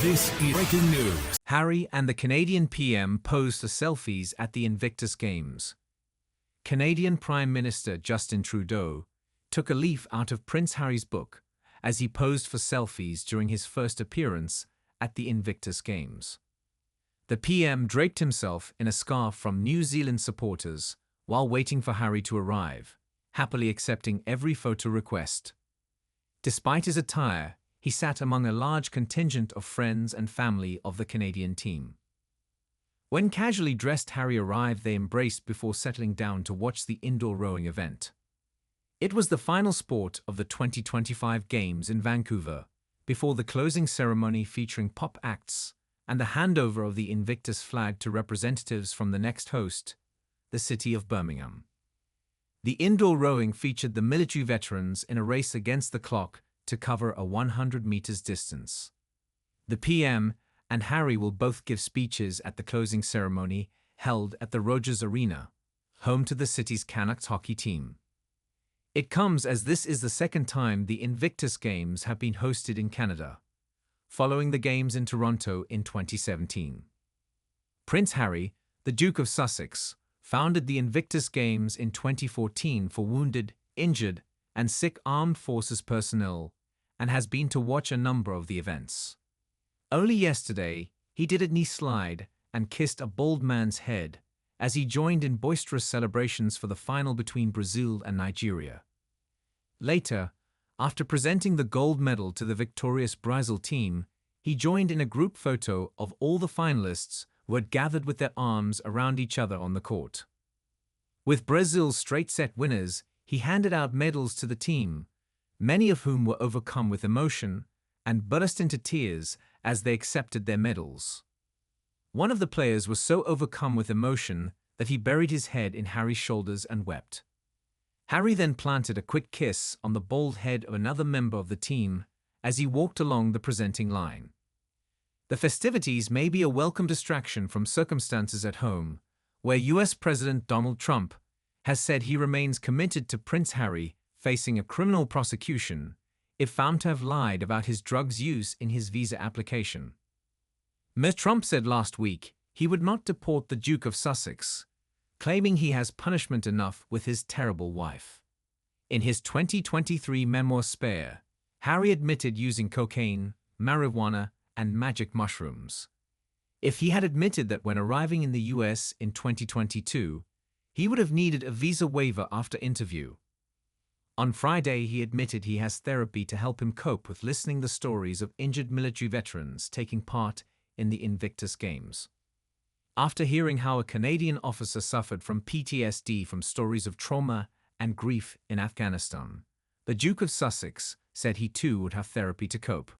This is breaking news. Harry and the Canadian PM posed for selfies at the Invictus Games. Canadian Prime Minister Justin Trudeau took a leaf out of Prince Harry's book as he posed for selfies during his first appearance at the Invictus Games. The PM draped himself in a scarf from New Zealand supporters while waiting for Harry to arrive, happily accepting every photo request. Despite his attire, he sat among a large contingent of friends and family of the Canadian team. When casually dressed Harry arrived, they embraced before settling down to watch the indoor rowing event. It was the final sport of the 2025 Games in Vancouver, before the closing ceremony featuring pop acts and the handover of the Invictus flag to representatives from the next host, the city of Birmingham. The indoor rowing featured the military veterans in a race against the clock to cover a 100 meters distance. The PM and Harry will both give speeches at the closing ceremony held at the Rogers Arena, home to the city's Canucks hockey team. It comes as this is the second time the Invictus Games have been hosted in Canada, following the Games in Toronto in 2017. Prince Harry, the Duke of Sussex, founded the Invictus Games in 2014 for wounded, injured, and sick armed forces personnel, and has been to watch a number of the events. Only yesterday, he did a knee slide and kissed a bald man's head as he joined in boisterous celebrations for the final between Brazil and Nigeria. Later, after presenting the gold medal to the victorious Brazil team, he joined in a group photo of all the finalists who had gathered with their arms around each other on the court. With Brazil's straight-set winners, he handed out medals to the team, many of whom were overcome with emotion and burst into tears as they accepted their medals. One of the players was so overcome with emotion that he buried his head in Harry's shoulders and wept. Harry then planted a quick kiss on the bald head of another member of the team as he walked along the presenting line. The festivities may be a welcome distraction from circumstances at home, where US President Donald Trump has said he remains committed to Prince Harry facing a criminal prosecution if found to have lied about his drugs use in his visa application. Mr. Trump said last week he would not deport the Duke of Sussex, claiming he has punishment enough with his terrible wife. In his 2023 memoir Spare, Harry admitted using cocaine, marijuana, and magic mushrooms. If he had admitted that when arriving in the US in 2022, he would have needed a visa waiver after interview. On Friday, he admitted he has therapy to help him cope with listening the stories of injured military veterans taking part in the Invictus Games. After hearing how a Canadian officer suffered from PTSD from stories of trauma and grief in Afghanistan, the Duke of Sussex said he too would have therapy to cope.